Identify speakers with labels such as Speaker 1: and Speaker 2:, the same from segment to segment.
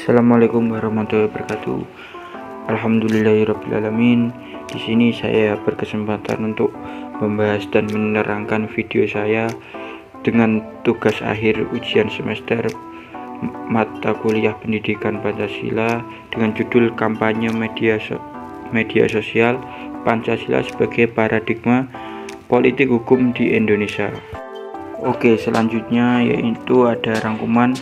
Speaker 1: Assalamualaikum warahmatullahi wabarakatuh. Alhamdulillahirrabbilalamin. Di sini saya berkesempatan untuk membahas dan menerangkan video saya dengan tugas akhir ujian semester mata kuliah pendidikan Pancasila dengan judul kampanye media sosial Pancasila sebagai paradigma politik hukum di Indonesia. Oke, selanjutnya yaitu ada rangkuman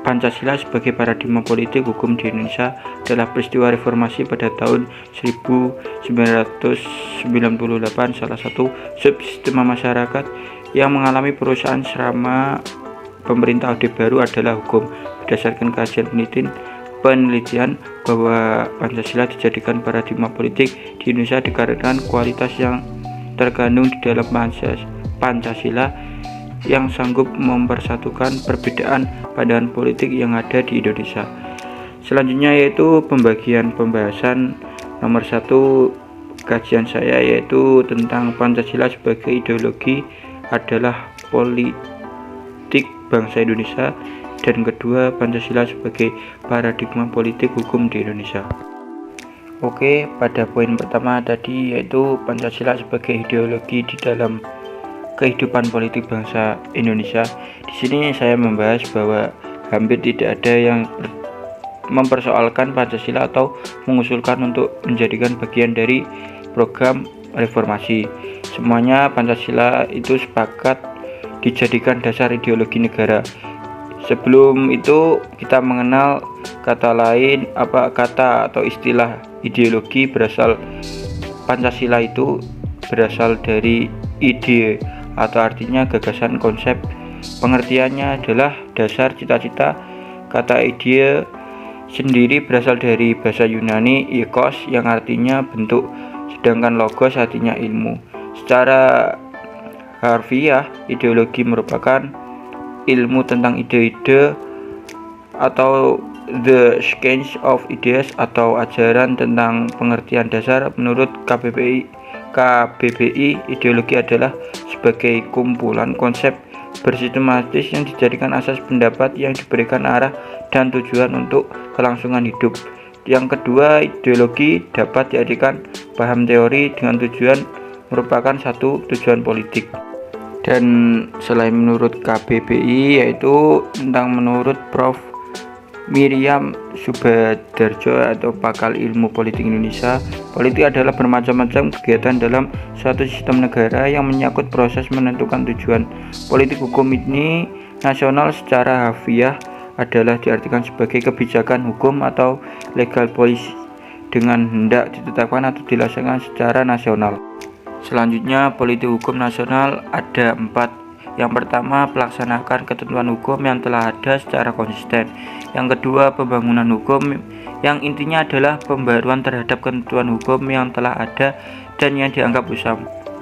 Speaker 1: Pancasila sebagai paradigma politik hukum di Indonesia adalah peristiwa reformasi pada tahun 1998. Salah satu subsistem masyarakat yang mengalami perusahaan selama pemerintah Orde Baru adalah hukum. Berdasarkan kajian penelitian bahwa Pancasila dijadikan paradigma politik di Indonesia dikarenakan kualitas yang terkandung di dalam Pancasila yang sanggup mempersatukan perbedaan pandangan politik yang ada di Indonesia. Selanjutnya yaitu pembagian pembahasan nomor 1 kajian saya, yaitu tentang Pancasila sebagai ideologi adalah politik bangsa Indonesia, dan kedua Pancasila sebagai paradigma politik hukum di Indonesia. Oke, pada poin pertama tadi yaitu Pancasila sebagai ideologi di dalam kehidupan politik bangsa Indonesia. Di sini saya membahas bahwa hampir tidak ada yang mempersoalkan Pancasila atau mengusulkan untuk menjadikan bagian dari program reformasi. Semuanya Pancasila itu sepakat dijadikan dasar ideologi negara. Sebelum itu kita mengenal kata lain, kata atau istilah ideologi berasal Pancasila itu berasal dari ide atau artinya gagasan, konsep. Pengertiannya adalah dasar, cita-cita. Kata ide sendiri berasal dari bahasa Yunani eikos yang artinya bentuk, sedangkan logos artinya ilmu. Secara harfiah, ideologi merupakan ilmu tentang ide-ide atau the science of ideas atau ajaran tentang pengertian dasar. Menurut KBBI, ideologi adalah sebagai kumpulan konsep bersistematis yang dijadikan asas pendapat yang diberikan arah dan tujuan untuk kelangsungan hidup. Yang kedua, ideologi dapat diartikan paham teori dengan tujuan merupakan satu tujuan politik. Dan selain menurut KBBI, yaitu menurut Prof. Miriam Subadarjo atau pakar ilmu politik Indonesia, politik adalah bermacam-macam kegiatan dalam suatu sistem negara yang menyangkut proses menentukan tujuan. Politik hukum ini nasional secara harfiah adalah diartikan sebagai kebijakan hukum atau legal policy dengan hendak ditetapkan atau dilaksanakan secara nasional. Selanjutnya, politik hukum nasional ada 4. Yang pertama, pelaksanakan ketentuan hukum yang telah ada secara konsisten. Yang kedua, pembangunan hukum yang intinya adalah pembaruan terhadap ketentuan hukum yang telah ada dan yang dianggap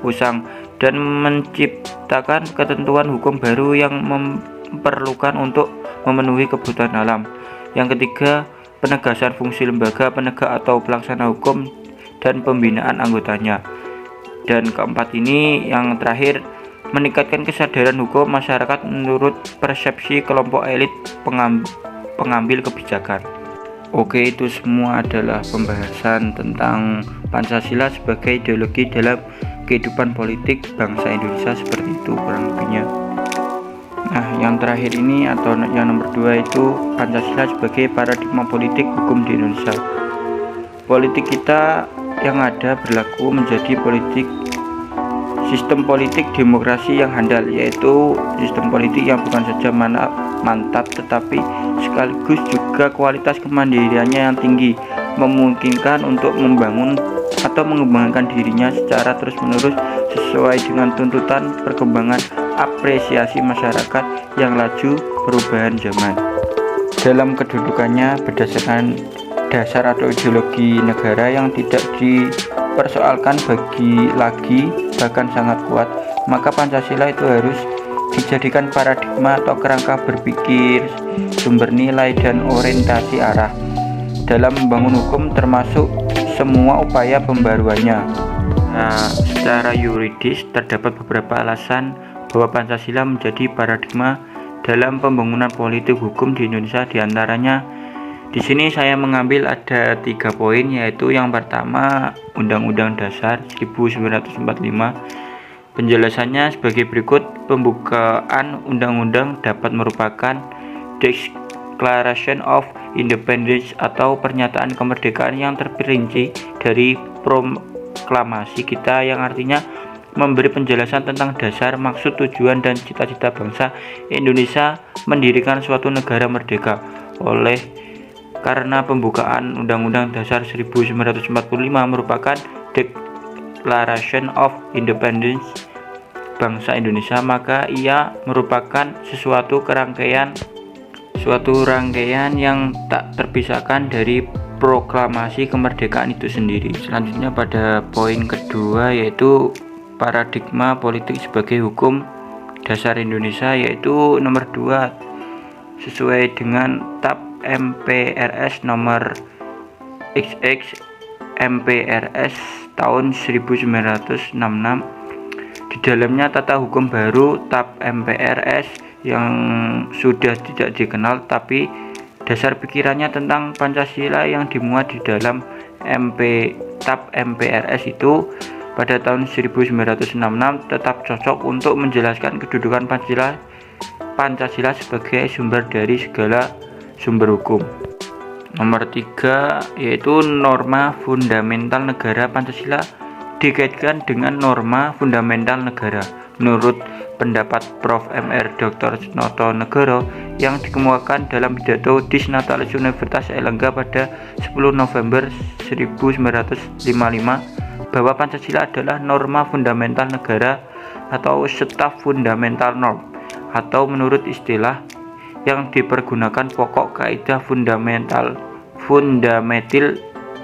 Speaker 1: usang, dan menciptakan ketentuan hukum baru yang memerlukan untuk memenuhi kebutuhan alam. Yang ketiga, penegasan fungsi lembaga penegak atau pelaksana hukum dan pembinaan anggotanya. Dan keempat ini yang terakhir, meningkatkan kesadaran hukum masyarakat menurut persepsi kelompok elit pengambil kebijakan. Oke, itu semua adalah pembahasan tentang Pancasila sebagai ideologi dalam kehidupan politik bangsa Indonesia, seperti itu kurang lebihnya. Nah, yang terakhir ini atau yang nomor 2 itu Pancasila sebagai paradigma politik hukum di Indonesia. Politik kita yang ada berlaku menjadi sistem politik demokrasi yang handal, yaitu sistem politik yang bukan saja mantap tetapi sekaligus juga kualitas kemandiriannya yang tinggi, memungkinkan untuk membangun atau mengembangkan dirinya secara terus-menerus sesuai dengan tuntutan perkembangan apresiasi masyarakat yang laju perubahan zaman. Dalam kedudukannya berdasarkan dasar atau ideologi negara yang tidak dipersoalkan bahkan sangat kuat, maka Pancasila itu harus dijadikan paradigma atau kerangka berpikir, sumber nilai, dan orientasi arah dalam membangun hukum, termasuk semua upaya pembaruannya. Nah, secara yuridis terdapat beberapa alasan bahwa Pancasila menjadi paradigma dalam pembangunan politik hukum di Indonesia, diantaranya Di sini saya mengambil ada 3 poin, yaitu yang pertama Undang-Undang Dasar 1945. Penjelasannya sebagai berikut. Pembukaan undang-undang dapat merupakan Declaration of Independence atau pernyataan kemerdekaan yang terperinci dari proklamasi kita, yang artinya memberi penjelasan tentang dasar, maksud, tujuan, dan cita-cita bangsa Indonesia mendirikan suatu negara merdeka. Karena pembukaan Undang-Undang Dasar 1945 merupakan Declaration of Independence bangsa Indonesia, maka ia merupakan suatu rangkaian yang tak terpisahkan dari proklamasi kemerdekaan itu sendiri. Selanjutnya pada poin kedua, yaitu paradigma politik sebagai hukum dasar Indonesia, yaitu nomor 2 sesuai dengan TAP MPRS nomor XX MPRS tahun 1966. Di dalamnya tata hukum baru TAP MPRS yang sudah tidak dikenal, tapi dasar pikirannya tentang Pancasila yang dimuat di dalam TAP MPRS itu pada tahun 1966 tetap cocok untuk menjelaskan kedudukan Pancasila sebagai sumber dari segala sumber hukum. Nomor 3 yaitu norma fundamental negara. Pancasila dikaitkan dengan norma fundamental negara. Menurut pendapat Prof. Mr. Dr. Noto Negoro yang dikemukakan dalam pidato Disnatalis Universitas Airlangga pada 10 November 1955, bahwa Pancasila adalah norma fundamental negara atau staf fundamental norm, atau menurut istilah yang dipergunakan pokok kaidah fundamental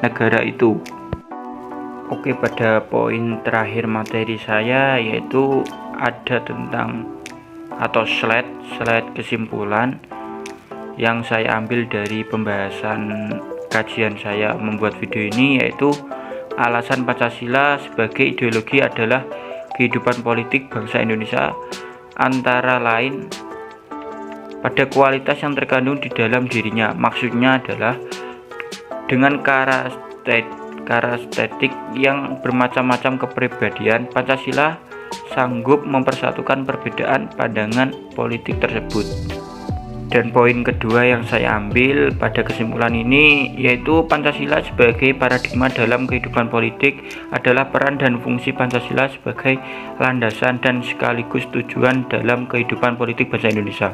Speaker 1: negara itu. Oke, pada poin terakhir materi saya, yaitu ada tentang atau slide kesimpulan yang saya ambil dari pembahasan kajian saya membuat video ini, yaitu alasan Pancasila sebagai ideologi adalah kehidupan politik bangsa Indonesia, antara lain pada kualitas yang terkandung di dalam dirinya. Maksudnya adalah dengan karakteristik yang bermacam-macam kepribadian, Pancasila sanggup mempersatukan perbedaan pandangan politik tersebut. Dan poin kedua yang saya ambil pada kesimpulan ini, yaitu Pancasila sebagai paradigma dalam kehidupan politik adalah peran dan fungsi Pancasila sebagai landasan dan sekaligus tujuan dalam kehidupan politik bangsa Indonesia.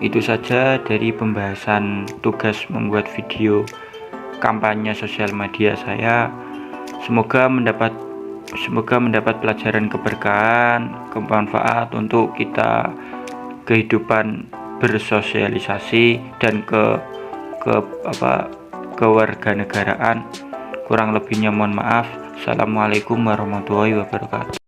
Speaker 1: Itu saja dari pembahasan tugas membuat video kampanye sosial media saya. Semoga mendapat pelajaran keberkahan, kemanfaat untuk kita kehidupan bersosialisasi dan kewarganegaraan. Kurang lebihnya mohon maaf. Assalamualaikum warahmatullahi wabarakatuh.